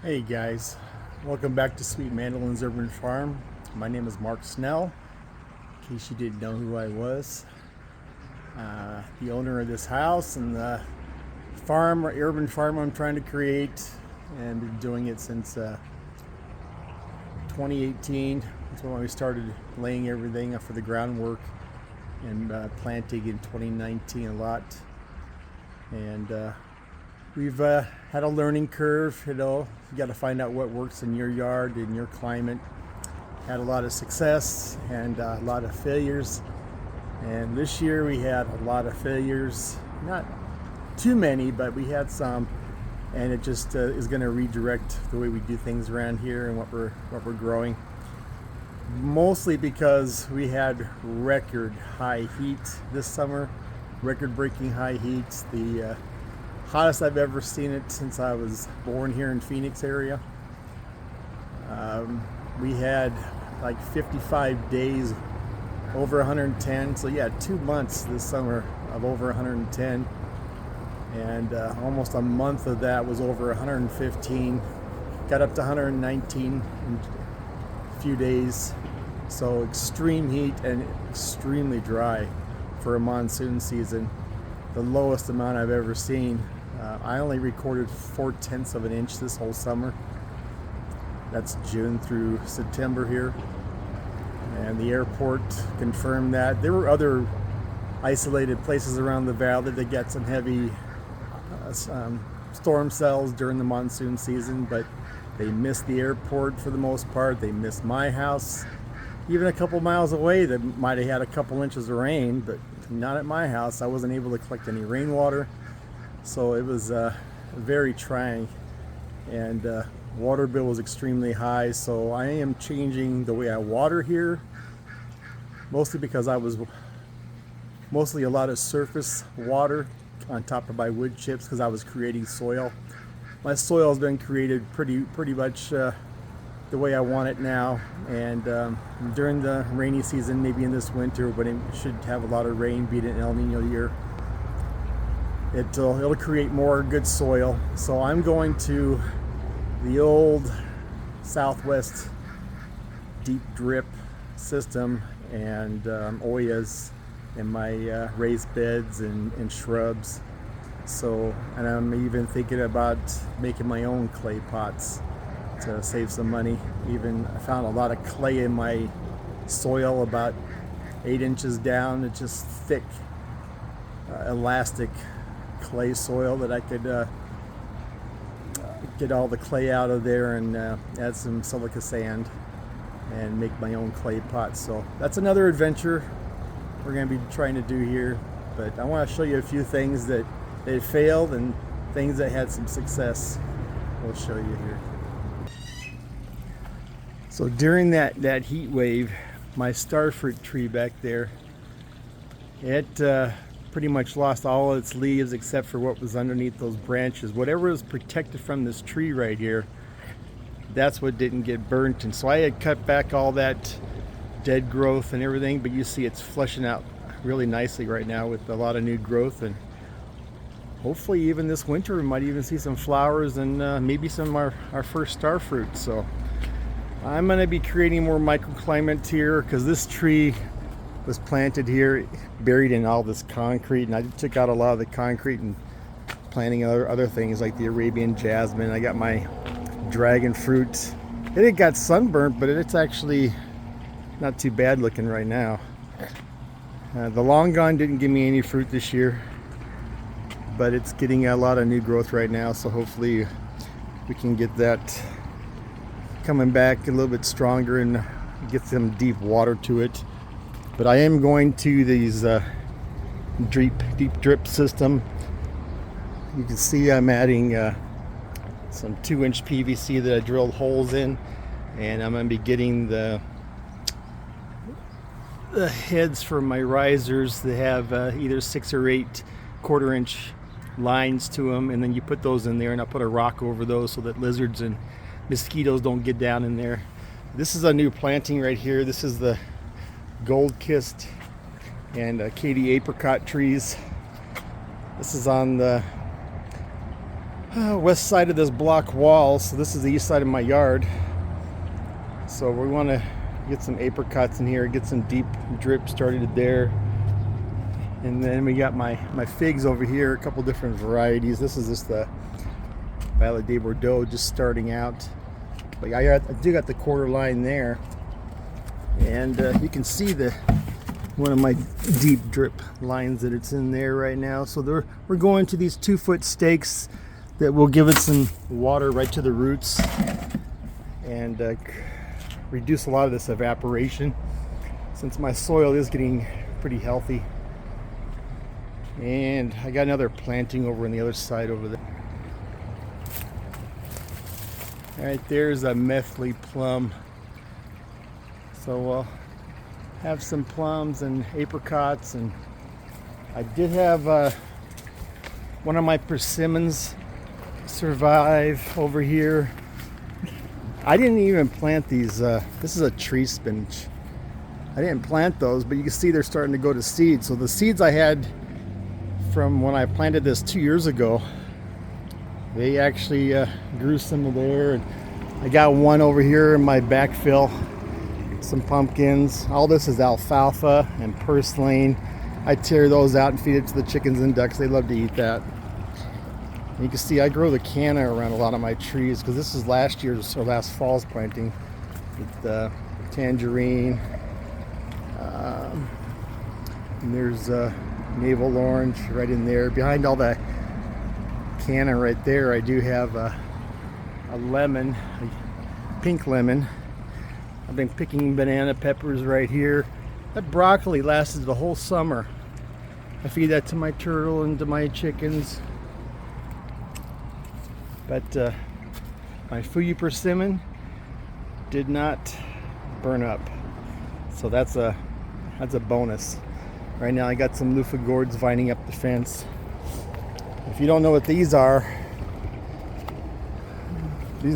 Hey guys, welcome back to Sweet Mandolin's Urban Farm. My name is Mark Snell, in case you didn't know who I was. The owner of this house and the farm or urban farm I'm trying to create, and been doing it since 2018. That's when we started laying everything up for the groundwork and planting in 2019 a lot. And we've had a learning curve. You got to find out what works in your yard, in your climate. Had a lot of success and a lot of failures. And this year we had a lot of failures. Not too many, but we had some. And it just is going to redirect the way we do things around here and what we're growing. Mostly because we had record high heat this summer, record-breaking high heat. The hottest I've ever seen it since I was born here in Phoenix area. We had like 55 days over 110. So yeah, 2 months this summer of over 110, and almost a month of that was over 115. Got up to 119 in a few days. So extreme heat and extremely dry for a monsoon season. The lowest amount I've ever seen. I only recorded 0.4 of an inch this whole summer. That's June through September here. And the airport confirmed that. There were other isolated places around the valley that got some heavy storm cells during the monsoon season, but they missed the airport for the most part. They missed my house. Even a couple miles away, they might have had a couple inches of rain, but not at my house. I wasn't able to collect any rainwater. So it was very trying, and water bill was extremely high. So I am changing the way I water here, mostly because I was mostly a lot of surface water on top of my wood chips because I was creating soil. My soil has been created pretty much the way I want it now, and during the rainy season, maybe in this winter when it should have a lot of rain, being an El Nino year, it'll create more good soil. So I'm going to the old Southwest deep drip system and Oyas in my raised beds and shrubs. So, and I'm even thinking about making my own clay pots to save some money. I found a lot of clay in my soil about 8 inches down. It's just thick, elastic clay soil that I could get all the clay out of there and add some silica sand and make my own clay pots. So that's another adventure we're going to be trying to do here. But I want to show you a few things that failed and things that had some success. We'll show you here. So during that heat wave, my starfruit tree back there, it pretty much lost all its leaves except for what was underneath those branches. Whatever was protected from this tree right here, that's what didn't get burnt. And so I had cut back all that dead growth and everything, but you see it's fleshing out really nicely right now with a lot of new growth. And hopefully even this winter we might even see some flowers and maybe some of our first starfruit. So I'm going to be creating more microclimates here because this tree was planted here, buried in all this concrete, and I took out a lot of the concrete and planting other things like the Arabian jasmine. I got my dragon fruit. It got sunburnt, but it's actually not too bad looking right now. The long gone didn't give me any fruit this year, but it's getting a lot of new growth right now, so hopefully we can get that coming back a little bit stronger and get some deep water to it. But I am going to these deep drip system. You can see I'm adding some 2-inch PVC that I drilled holes in, and I'm going to be getting the heads for my risers that have either 6 or 8 1/4-inch lines to them, and then you put those in there, and I'll put a rock over those so that lizards and mosquitoes don't get down in there. This is a new planting right here. This is the gold-kissed and Katy apricot trees. This is on the west side of this block wall. So this is the east side of my yard. So we want to get some apricots in here, get some deep drip started there. And then we got my figs over here, a couple different varieties. This is just the Violet de Bordeaux just starting out. But I do got the quarter line there. And you can see one of my deep drip lines that it's in there right now. So we're going to these 2-foot stakes that will give it some water right to the roots and reduce a lot of this evaporation, since my soil is getting pretty healthy. And I got another planting over on the other side over there. All right, there's a Methley plum. So we'll have some plums and apricots, and I did have one of my persimmons survive over here. I didn't even plant these. This is a tree spinach. I didn't plant those, but you can see they're starting to go to seed. So the seeds I had from when I planted this 2 years ago, they actually grew some there. And I got one over here in my backfill, some pumpkins. All this is alfalfa and purslane. I tear those out and feed it to the chickens and ducks. They love to eat that. And you can see I grow the canna around a lot of my trees, because this is last year's or last fall's planting with tangerine. And there's navel orange right in there. Behind all the canna right there, I do have a lemon, a pink lemon. I've been picking banana peppers right here. That broccoli lasted the whole summer. I feed that to my turtle and to my chickens. But my Fuyu persimmon did not burn up, so that's a bonus. Right now I got some loofah gourds vining up the fence. If you don't know what these are, this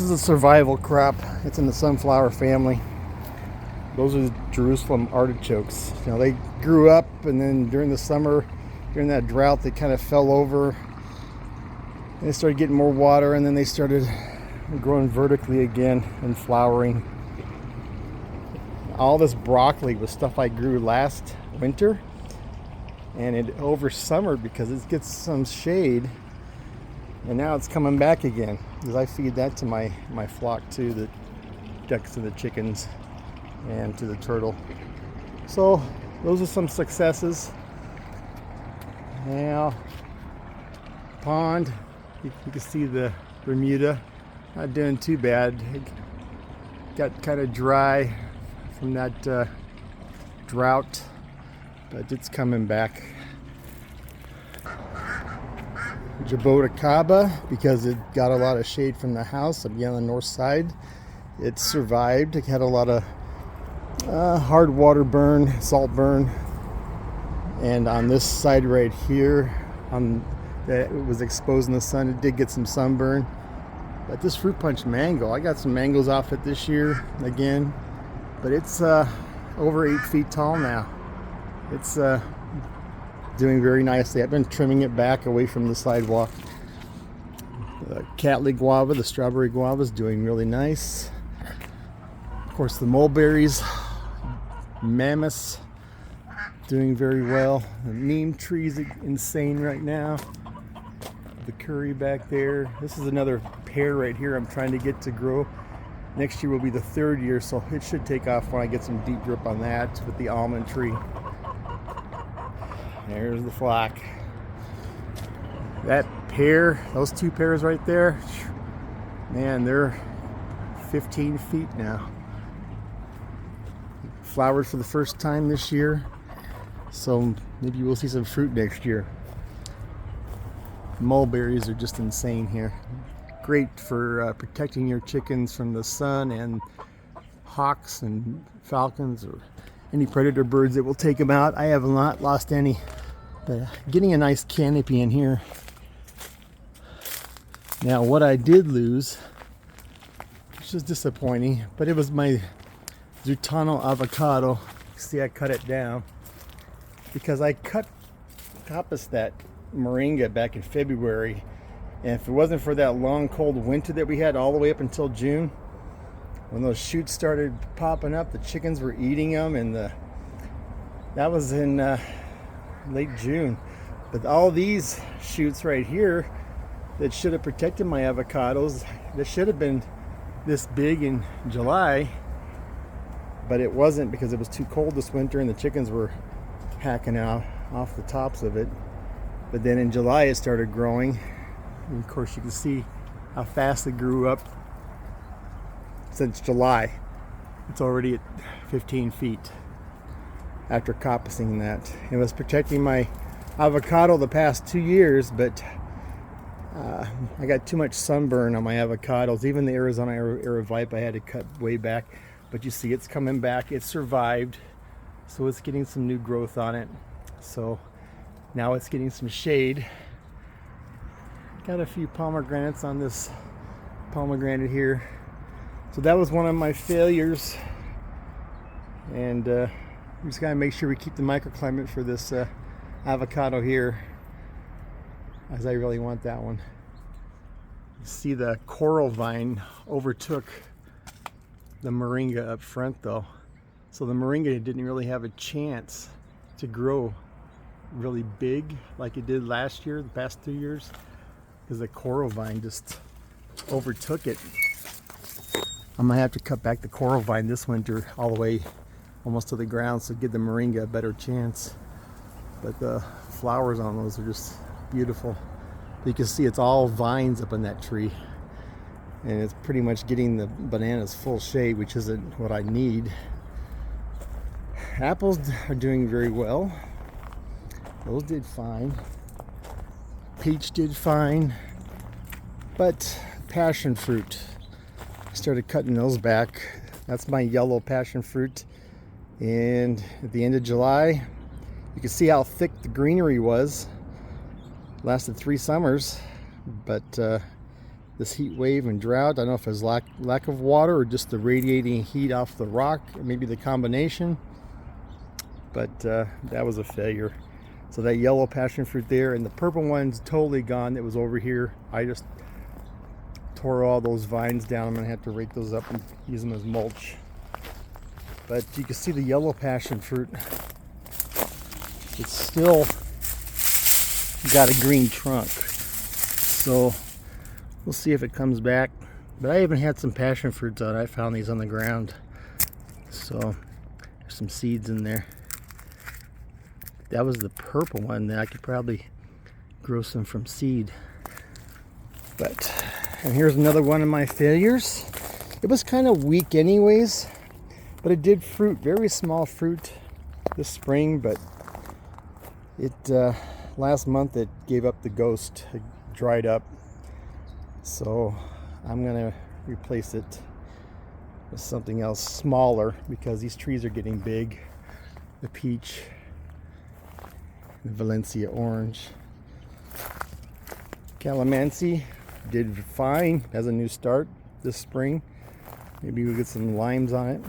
is a survival crop. It's in the sunflower family. Those are the Jerusalem artichokes. You know, they grew up, and then during the summer, during that drought, they kind of fell over. They started getting more water, and then they started growing vertically again and flowering. All this broccoli was stuff I grew last winter, and it over summer because it gets some shade, and now it's coming back again because I feed that to my flock too, the ducks and the chickens and to the turtle. So those are some successes. Now pond, you can see the Bermuda, not doing too bad. It got kind of dry from that drought, but it's coming back. Jaboticaba, because it got a lot of shade from the house up on the north side, it survived. It had a lot of hard water burn, salt burn, and on this side right here, that it was exposed in the sun, it did get some sunburn. But this fruit punch mango, I got some mangoes off it this year again, but it's over 8 feet tall now. It's doing very nicely. I've been trimming it back away from the sidewalk. The Cattleya guava, the strawberry guava, is doing really nice. Of course, the mulberries, mammoths, doing very well. The neem tree's insane right now. The curry back there. This is another pear right here I'm trying to get to grow. Next year will be the 3rd year, so it should take off when I get some deep drip on that with the almond tree. There's the flock. That pear, those 2 pears right there, man, they're 15 feet now. Flowered for the first time this year, so maybe we'll see some fruit next year. Mulberries are just insane here. Great for protecting your chickens from the sun and hawks and falcons or any predator birds that will take them out. I have not lost any, but getting a nice canopy in here. Now what I did lose, which is disappointing, but it was my Zutano avocado. See, I cut it down because I cut coppice that moringa back in February, And if it wasn't for that long cold winter that we had all the way up until June, when those shoots started popping up, the chickens were eating them, and that was in late June. But all these shoots right here that should have protected my avocados, that should have been this big in July, but it wasn't because it was too cold this winter and the chickens were hacking out off the tops of it. But then in July it started growing, and of course you can see how fast it grew up. Since July it's already at 15 feet after coppicing that. It was protecting my avocado the past 2 years, but I got too much sunburn on my avocados. Even the Arizona Aravipe I had to cut way back, but you see it's coming back. It survived, so it's getting some new growth on it. So now it's getting some shade. Got a few pomegranates on this pomegranate here. So that was one of my failures, and we just gotta make sure we keep the microclimate for this avocado here, as I really want that one. You see the coral vine overtook the moringa up front though, so the moringa didn't really have a chance to grow really big like it did last year, the past 2 years, because the coral vine just overtook it. I'm gonna have to cut back the coral vine this winter all the way almost to the ground so give the moringa a better chance. But the flowers on those are just beautiful. You can see it's all vines up in that tree, and it's pretty much getting the bananas full shade, which isn't what I need. Apples are doing very well. Those did fine. Peach did fine, but passion fruit, I started cutting those back. That's my yellow passion fruit, and at the end of July you can see how thick the greenery was. Lasted 3 summers, but this heat wave and drought, I don't know if it's lack of water or just the radiating heat off the rock, or maybe the combination, but that was a failure. So that yellow passion fruit there, and the purple one's totally gone. It was over here. I just tore all those vines down. I'm gonna have to rake those up and use them as mulch. But you can see the yellow passion fruit, it's still got a green trunk, so we'll see if it comes back. But I even had some passion fruits out. I found these on the ground, so there's some seeds in there. That was the purple one that I could probably grow some from seed. And here's another one of my failures. It was kind of weak anyways, but it did fruit, very small fruit this spring, but it last month it gave up the ghost. It dried up, so I'm gonna replace it with something else smaller because these trees are getting big. The peach, the Valencia orange. Calamansi did fine as a new start this spring. Maybe we'll get some limes on it.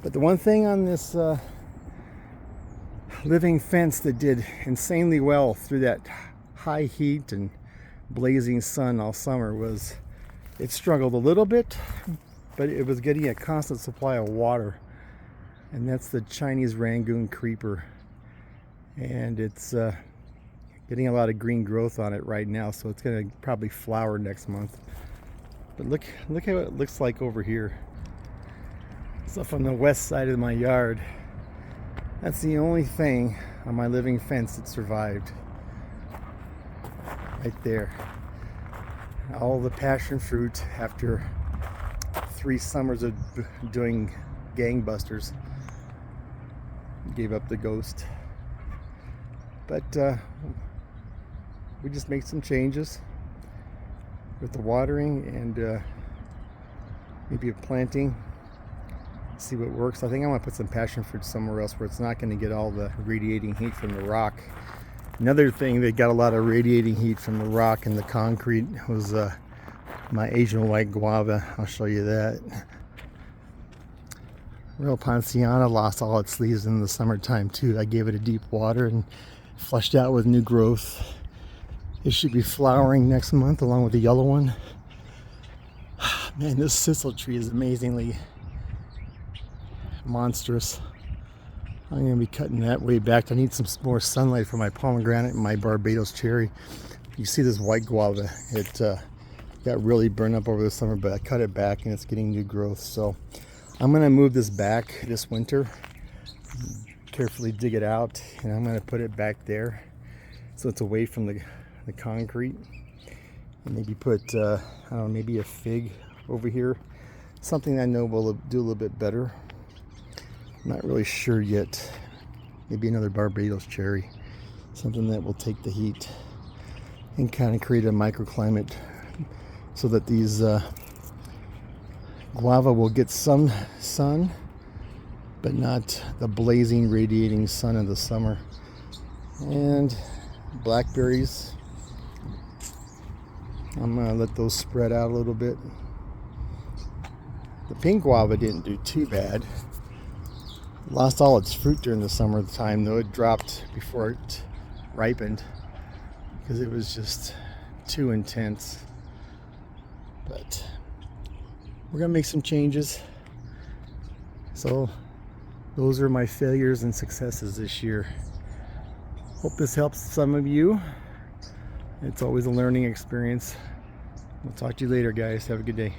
But the one thing on this living fence that did insanely well through that high heat and blazing sun all summer was it struggled a little bit, but it was getting a constant supply of water, and that's the Chinese Rangoon creeper, and it's getting a lot of green growth on it right now, so it's going to probably flower next month. But look how it looks like over here. It's up on the west side of my yard. That's the only thing on my living fence that survived. Right there. All the passion fruit after 3 summers of doing gangbusters gave up the ghost. But we just make some changes with the watering and maybe a planting. See what works. I think I'm gonna put some passion fruit somewhere else where it's not going to get all the radiating heat from the rock. Another thing that got a lot of radiating heat from the rock and the concrete was my Asian white guava. I'll show you that. Real Ponciana lost all its leaves in the summertime too. I gave it a deep water and flushed out with new growth. It should be flowering next month along with the yellow one. Man, this sisal tree is amazingly monstrous. I'm going to be cutting that way back. I need some more sunlight for my pomegranate and my Barbados cherry. You see this white guava, it got really burned up over the summer, but I cut it back and it's getting new growth. So I'm going to move this back this winter, carefully dig it out, and I'm going to put it back there so it's away from the concrete. And maybe put, I don't know, maybe a fig over here. Something I know will do a little bit better. I'm not really sure yet. Maybe another Barbados cherry. Something that will take the heat and kind of create a microclimate so that these guava will get some sun, but not the blazing, radiating sun of the summer. And blackberries, I'm going to let those spread out a little bit. The pink guava didn't do too bad. Lost all its fruit during the summertime, though. It dropped before it ripened because it was just too intense. But we're going to make some changes. So those are my failures and successes this year. Hope this helps some of you. It's always a learning experience. We'll talk to you later, guys. Have a good day.